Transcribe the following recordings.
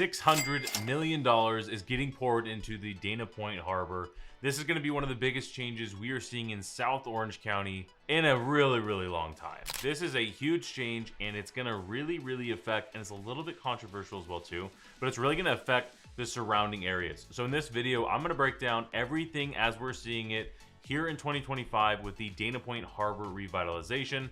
$600 million is getting poured into the Dana Point Harbor. This is going to be one of the biggest changes we are seeing in South Orange County in a really long time. This is a huge change, and it's going to really affect, and it's a little bit controversial as well too, but it's really going to affect the surrounding areas. So in this video, I'm going to break down everything as we're seeing it here in 2025 with the Dana Point Harbor revitalization,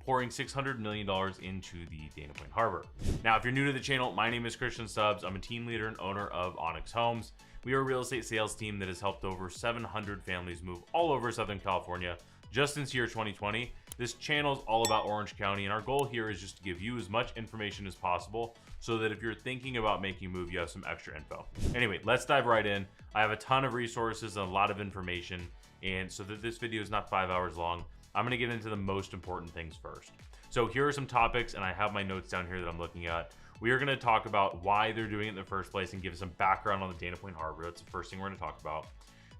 pouring $600 million into the Dana Point Harbor. Now, if you're new to the channel, my name is Christian Stubbs. I'm a team leader and owner of Onyx Homes. We are a real estate sales team that has helped over 700 families move all over Southern California just since year 2020. This channel is all about Orange County, and our goal here is just to give you as much information as possible so that if you're thinking about making a move, you have some extra info. Anyway, let's dive right in. I have a ton of resources and a lot of information, and so that this video is not 5 hours long, I'm going to get into the most important things first. So here are some topics, and I have my notes down here that I'm looking at. We are going to talk about why they're doing it in the first place and give some background on the Dana Point Harbor. That's the first thing we're going to talk about.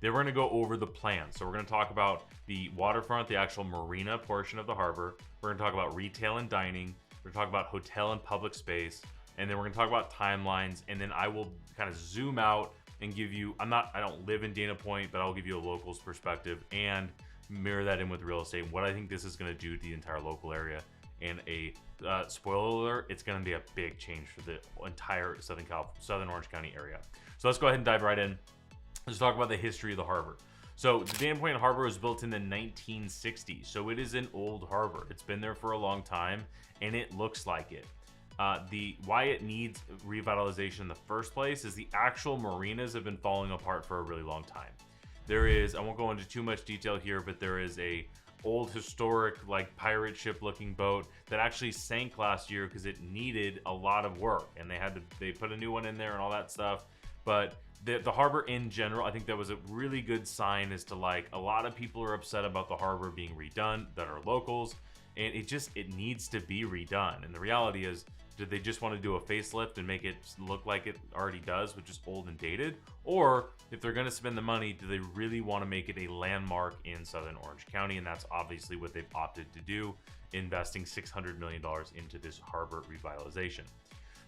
Then we're going to go over the plan. So we're going to talk about the waterfront, the actual marina portion of the harbor. We're going to talk about retail and dining. We're going to talk about hotel and public space. And then we're going to talk about timelines. And then I will kind of zoom out and give you, I don't live in Dana Point, but I'll give you a local's perspective and mirror that in with real estate and what I think this is going to do to the entire local area. And a spoiler alert, it's going to be a big change for the entire Southern Orange County area. So let's go ahead and dive right in. Let's talk about the history of the harbor. So the Dana Point Harbor was built in the 1960s. So it is an old harbor. It's been there for a long time, and it looks like it. Why it needs revitalization in the first place is the actual marinas have been falling apart for a really long time. I won't go into too much detail here, but there is a old historic like pirate ship looking boat that actually sank last year because it needed a lot of work, and they put a new one in there and all that stuff. But the harbor in general, I think that was a really good sign as to like a lot of people are upset about the harbor being redone that are locals, and it needs to be redone. And the reality is, did they just want to do a facelift and make it look like it already does, which is old and dated? Or if they're going to spend the money, do they really want to make it a landmark in Southern Orange County? And that's obviously what they've opted to do, investing $600 million into this harbor revitalization.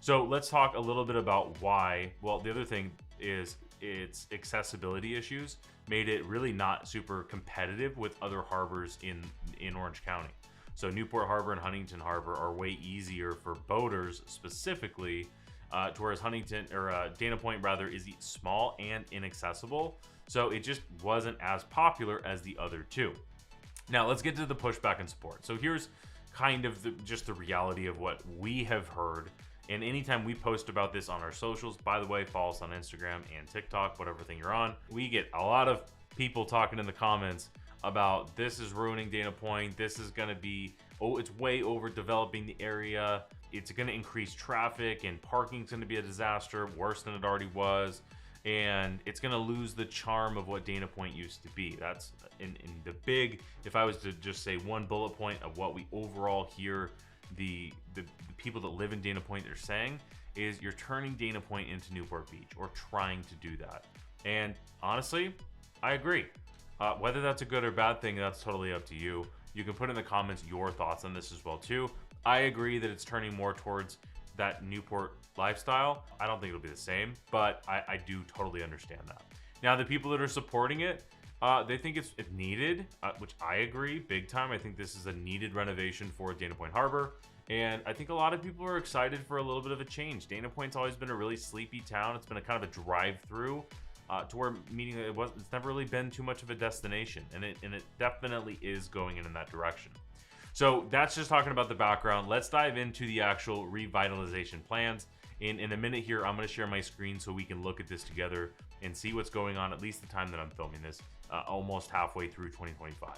So let's talk a little bit about why. Well, the other thing is its accessibility issues made it really not super competitive with other harbors in Orange County. So Newport Harbor and Huntington Harbor are way easier for boaters specifically, whereas Dana Point rather is small and inaccessible. So it just wasn't as popular as the other two. Now let's get to the pushback and support. So here's kind of just the reality of what we have heard. And anytime we post about this on our socials, by the way, follow us on Instagram and TikTok, whatever thing you're on, we get a lot of people talking in the comments about this is ruining Dana Point. This is going to be, it's way overdeveloping the area. It's going to increase traffic, and parking's going to be a disaster, worse than it already was. And it's going to lose the charm of what Dana Point used to be. That's in the big, if I was to just say one bullet point of what we overall hear the people that live in Dana Point are saying is you're turning Dana Point into Newport Beach, or trying to do that. And honestly, I agree. Whether that's a good or bad thing, that's totally up to you. You can put in the comments your thoughts on this as well too. I agree that it's turning more towards that Newport lifestyle. I don't think it'll be the same, but I do totally understand that. Now, the people that are supporting it, they think it's needed, which I agree big time. I think this is a needed renovation for Dana Point Harbor. And I think a lot of people are excited for a little bit of a change. Dana Point's always been a really sleepy town. It's been a kind of a drive-through. To where meaning it's never really been too much of a destination, and it definitely is going in that direction. So that's just talking about the background. Let's dive into the actual revitalization plans. In a minute here, I'm going to share my screen so we can look at this together and see what's going on, at least the time that I'm filming this, almost halfway through 2025.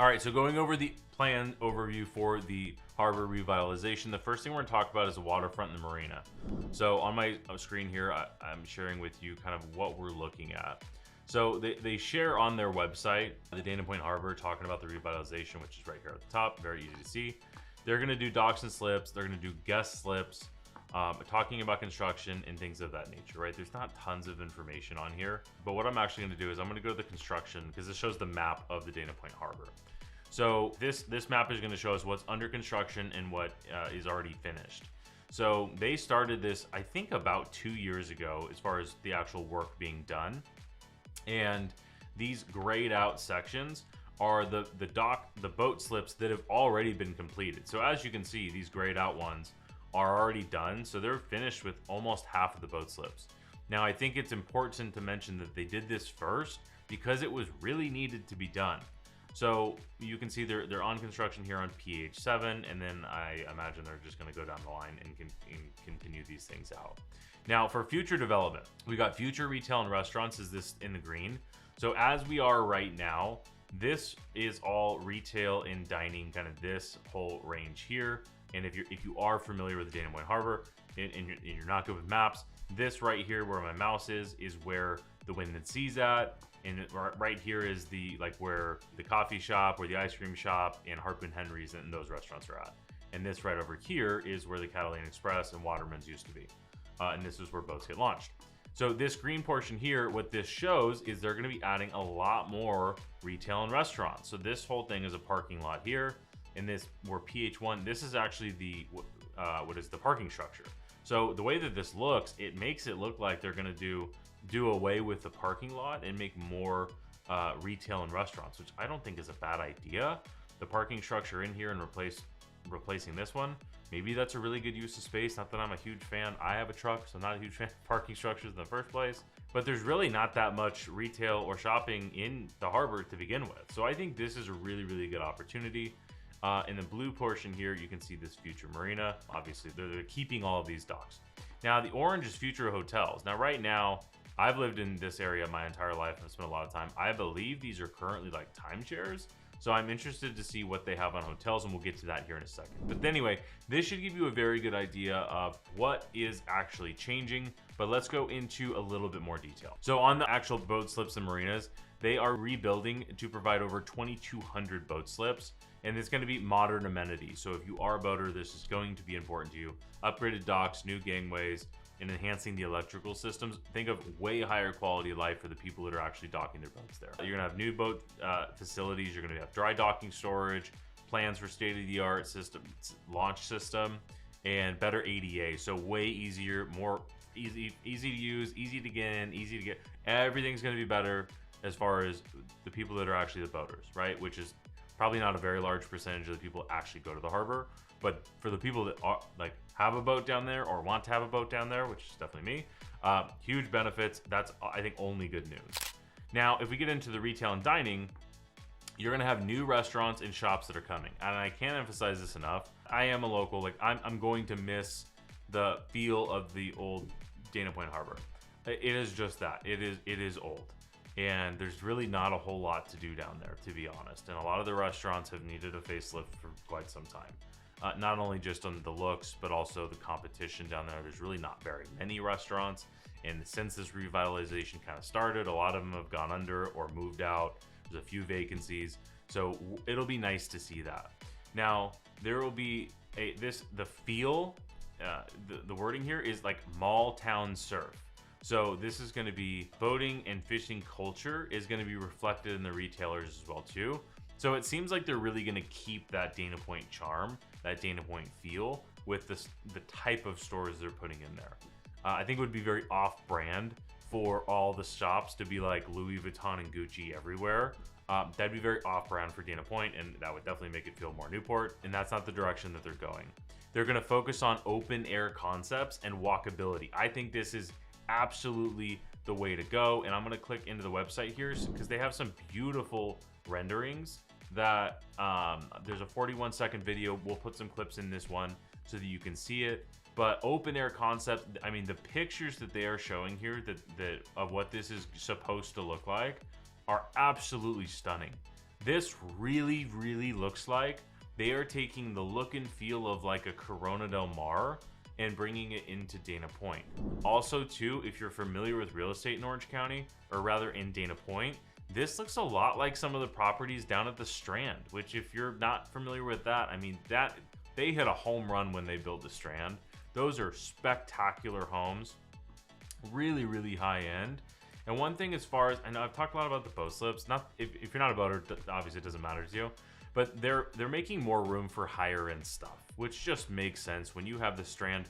All right, so going over the plan overview for the harbor revitalization, the first thing we're going to talk about is the waterfront and the marina. So on my screen here, I'm sharing with you kind of what we're looking at. So they share on their website, the Dana Point Harbor, talking about the revitalization, which is right here at the top, very easy to see. They're going to do docks and slips. They're going to do guest slips, talking about construction and things of that nature, right? There's not tons of information on here, but what I'm actually going to do is I'm going to go to the construction, because this shows the map of the Dana Point Harbor. So this map is going to show us what's under construction and what is already finished. So they started this, I think, about 2 years ago as far as the actual work being done. And these grayed out sections are the boat slips that have already been completed. So as you can see, these grayed out ones are already done. So they're finished with almost half of the boat slips. Now, I think it's important to mention that they did this first because it was really needed to be done. So you can see they're on construction here on PH7, and then I imagine they're just going to go down the line and continue these things out. Now, for future development, we got future retail and restaurants is this in the green. So as we are right now, this is all retail and dining, kind of this whole range here. And if you are familiar with the Dana Point Harbor and you're not good with maps, this right here where my mouse is where the Wind and Sea's at. And right here is where the coffee shop, where the ice cream shop, and Harpoon Henry's and those restaurants are at. And this right over here is where the Catalina Express and Waterman's used to be. And this is where boats get launched. So this green portion here, what this shows is they're going to be adding a lot more retail and restaurants. So this whole thing is a parking lot here. And this, where PH1, this is actually the parking structure. So the way that this looks, it makes it look like they're going to do away with the parking lot and make more retail and restaurants, which I don't think is a bad idea. The parking structure in here and replacing this one, maybe that's a really good use of space. Not that I'm a huge fan. I have a truck, so I'm not a huge fan of parking structures in the first place. But there's really not that much retail or shopping in the harbor to begin with. So I think this is a really, really good opportunity. In the blue portion here, you can see this future marina. Obviously, they're keeping all of these docks. Now, the orange is future hotels. Now, right now, I've lived in this area my entire life and I've spent a lot of time. I believe these are currently like timeshares. So I'm interested to see what they have on hotels, and we'll get to that here in a second. But anyway, this should give you a very good idea of what is actually changing, but let's go into a little bit more detail. So on the actual boat slips and marinas, they are rebuilding to provide over 2,200 boat slips, and it's going to be modern amenities. So if you are a boater, this is going to be important to you. Upgraded docks, new gangways, and enhancing the electrical systems. Think of way higher quality of life for the people that are actually docking their boats there. You're gonna have new boat facilities. You're gonna have dry docking storage, plans for state-of-the-art system, launch system, and better ADA. So way easier, more easy to use, easy to get in, easy to get. Everything's gonna be better as far as the people that are actually the boaters, right? Which is probably not a very large percentage of the people actually go to the harbor. But for the people that are have a boat down there or want to have a boat down there, which is definitely me, huge benefits. That's, I think, only good news. Now, if we get into the retail and dining, you're gonna have new restaurants and shops that are coming. And I can't emphasize this enough. I am a local, I'm going to miss the feel of the old Dana Point Harbor. It is just that, it is old. And there's really not a whole lot to do down there, to be honest. And a lot of the revitations have needed a facelift for quite some time. Not only just on the looks, but also the competition down there. There's really not very many restaurants. And since this revitalization kind of started, a lot of them have gone under or moved out. There's a few vacancies. So it'll be nice to see that. Now, there will be the feel, the wording here is like mall town surf. So this is going to be boating and fishing culture is going to be reflected in the retailers as well too. So it seems like they're really going to keep that Dana Point charm, that Dana Point feel with the type of stores they're putting in there. I think it would be very off-brand for all the shops to be like Louis Vuitton and Gucci everywhere. That'd be very off-brand for Dana Point, and that would definitely make it feel more Newport, and that's not the direction that they're going. They're going to focus on open-air concepts and walkability. I think this is absolutely the way to go, and I'm going to click into the website here because they have some beautiful renderings that there's a 41-second video. We'll put some clips in this one so that you can see it. But open air concept, I mean, the pictures that they are showing here that of what this is supposed to look like are absolutely stunning. This really, really looks like they are taking the look and feel of like a Corona Del Mar and bringing it into Dana Point. Also too, if you're familiar with real estate in Orange County, or rather in Dana Point, this looks a lot like some of the properties down at the Strand, which if you're not familiar with that, I mean, that they hit a home run when they built the Strand. Those are spectacular homes, really, really high end. And one thing as far as, I know I've talked a lot about the boat slips, not if you're not a boater, obviously it doesn't matter to you, but they're making more room for higher end stuff, which just makes sense. When you have the Strand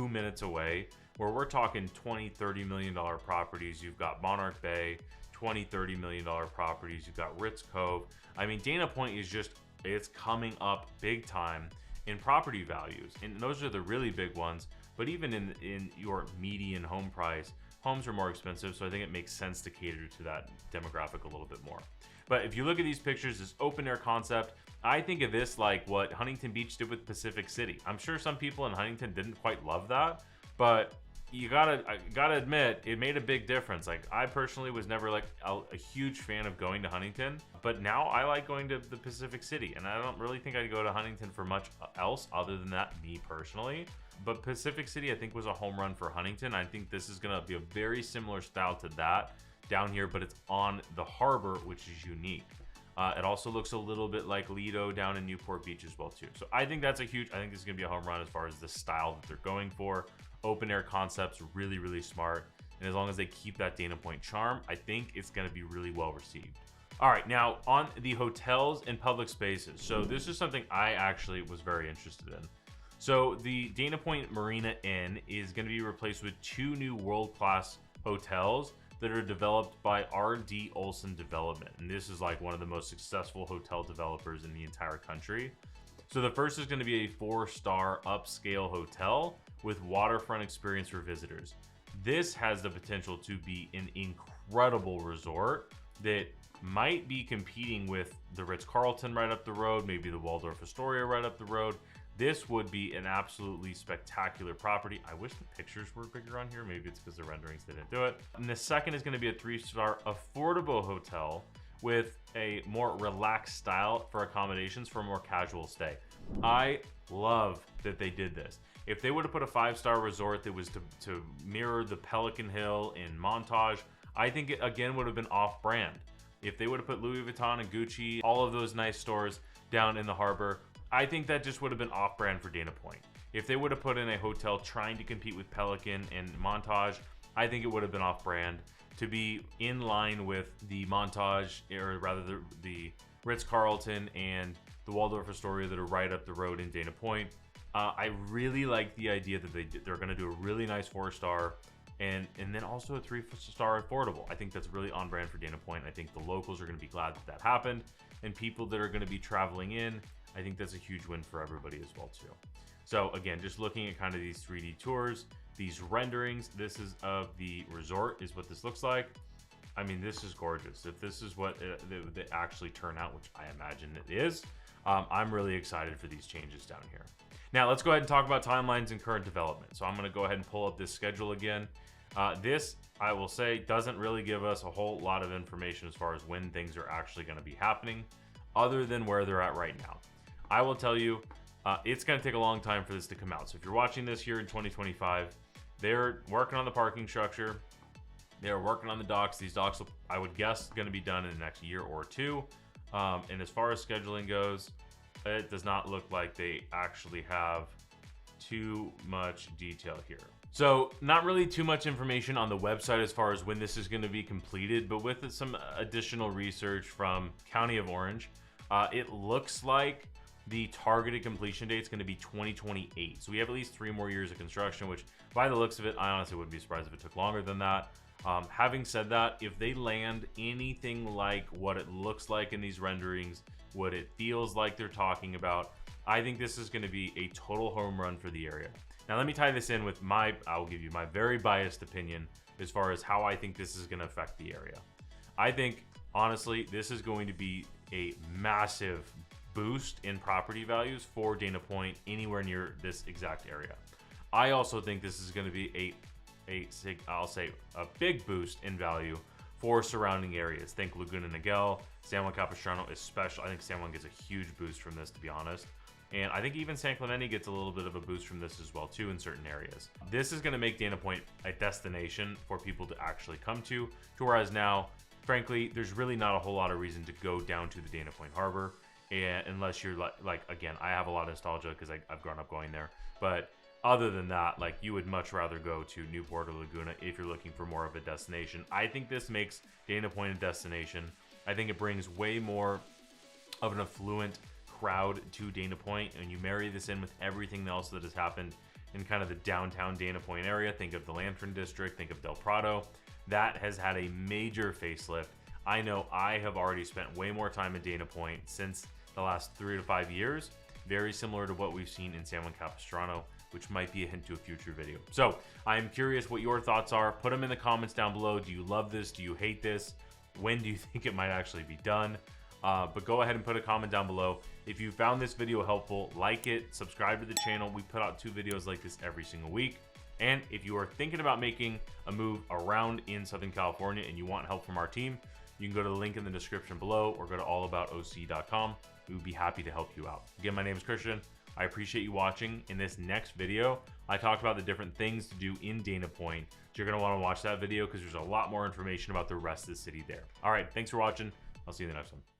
2 minutes away, where we're talking 20-30 million dollar properties. You've got Monarch Bay, 20-30 million dollar properties. You've got Ritz Cove. I mean, Dana Point is just, it's coming up big time in property values, and those are the really big ones. But even in your median home price, homes are more expensive, so I think it makes sense to cater to that demographic a little bit more. But if you look at these pictures, this open air concept, I think of this like what Huntington Beach did with Pacific City. I'm sure some people in Huntington didn't quite love that, but I gotta admit, it made a big difference. Like, I personally was never like a huge fan of going to Huntington, but now I like going to the Pacific City, and I don't really think I'd go to Huntington for much else other than that, me personally. But Pacific City, I think, was a home run for Huntington. I think this is gonna be a very similar style to that down here, but it's on the harbor, which is unique. It also looks a little bit like Lido down in Newport Beach as well too. So I think that's I think this is gonna be a home run as far as the style that they're going for. Open air concepts, really, really smart. And as long as they keep that Dana Point charm, I think it's gonna be really well received. All right, now on the hotels and public spaces. So this is something I actually was very interested in. So the Dana Point Marina Inn is gonna be replaced with 2 new world-class hotels that are developed by R.D. Olson Development. And this is like one of the most successful hotel developers in the entire country. So the first is gonna be a 4-star upscale hotel with waterfront experience for visitors. This has the potential to be an incredible resort that might be competing with the Ritz-Carlton right up the road, maybe the Waldorf Astoria right up the road. This would be an absolutely spectacular property. I wish the pictures were bigger on here. Maybe it's because the renderings didn't do it. And the second is going to be a 3-star affordable hotel with a more relaxed style for accommodations for a more casual stay. I love that they did this. If they would have put a 5-star resort that was to mirror the Pelican Hill in Montage, I think it again would have been off-brand. If they would have put Louis Vuitton and Gucci, all of those nice stores down in the harbor, I think that just would have been off-brand for Dana Point. If they would have put in a hotel trying to compete with Pelican and Montage, I think it would have been off-brand. To be in line with the Montage, or rather the Ritz-Carlton and the Waldorf Astoria that are right up the road in Dana Point, I really like the idea that they're going to do a really nice 4-star and then also a 3-star affordable. I think that's really on brand for Dana Point. I think the locals are going to be glad that that happened, and people that are going to be traveling in, I think that's a huge win for everybody as well too. So again, just looking at kind of these 3D tours, these renderings, this is of the resort is what this looks like. I mean, this is gorgeous. If this is what they actually turn out, which I imagine it is, I'm really excited for these changes down here. Now let's go ahead and talk about timelines and current development. So I'm going to go ahead and pull up this schedule again. This, I will say, doesn't really give us a whole lot of information as far as when things are actually going to be happening, other than where they're at right now. I will tell you, it's going to take a long time for this to come out. So if you're watching this here in 2025, they're working on the parking structure. They're working on the docks. These docks, I would guess, going to be done in the next year or two. And as far as scheduling goes, it does not look like they actually have too much detail here. So not really too much information on the website as far as when this is going to be completed, but with some additional research from County of Orange, it looks like the targeted completion date is going to be 2028. So we have at least 3 more years of construction, which by the looks of it, I honestly wouldn't be surprised if it took longer than that. Having said that, if they land anything like what it looks like in these renderings, what it feels like they're talking about, I think this is going to be a total home run for the area. Now let me tie this in with I'll give you my very biased opinion as far as how I think this is going to affect the area. I think, honestly, this is going to be a massive boost in property values for Dana Point anywhere near this exact area. I also think this is going to be I'll say a big boost in value for surrounding areas. Think Laguna Niguel, San Juan Capistrano especially. I think San Juan gets a huge boost from this, to be honest. And I think even San Clemente gets a little bit of a boost from this as well too in certain areas. This is going to make Dana Point a destination for people to actually come to whereas now, frankly, there's really not a whole lot of reason to go down to the Dana Point Harbor, and unless you're like again, I have a lot of nostalgia because I've grown up going there, but other than that, like, you would much rather go to Newport or Laguna if you're looking for more of a destination. I think this makes Dana Point a destination. I think it brings way more of an affluent crowd to Dana Point, and you marry this in with everything else that has happened in kind of the downtown Dana Point area. Think of the Lantern District, think of Del Prado. That has had a major facelift. I know I have already spent way more time in Dana Point since the last 3 to 5 years, very similar to what we've seen in San Juan Capistrano, which might be a hint to a future video. So I'm curious what your thoughts are. Put them in the comments down below. Do you love this? Do you hate this? When do you think it might actually be done? But go ahead and put a comment down below. If you found this video helpful, like it, subscribe to the channel. We put out 2 videos like this every single week. And if you are thinking about making a move around in Southern California and you want help from our team, you can go to the link in the description below or go to allaboutoc.com. We would be happy to help you out. Again, my name is Christian. I appreciate you watching. In this next video, I talked about the different things to do in Dana Point. So you're going to want to watch that video because there's a lot more information about the rest of the city there. All right, thanks for watching. I'll see you in the next one.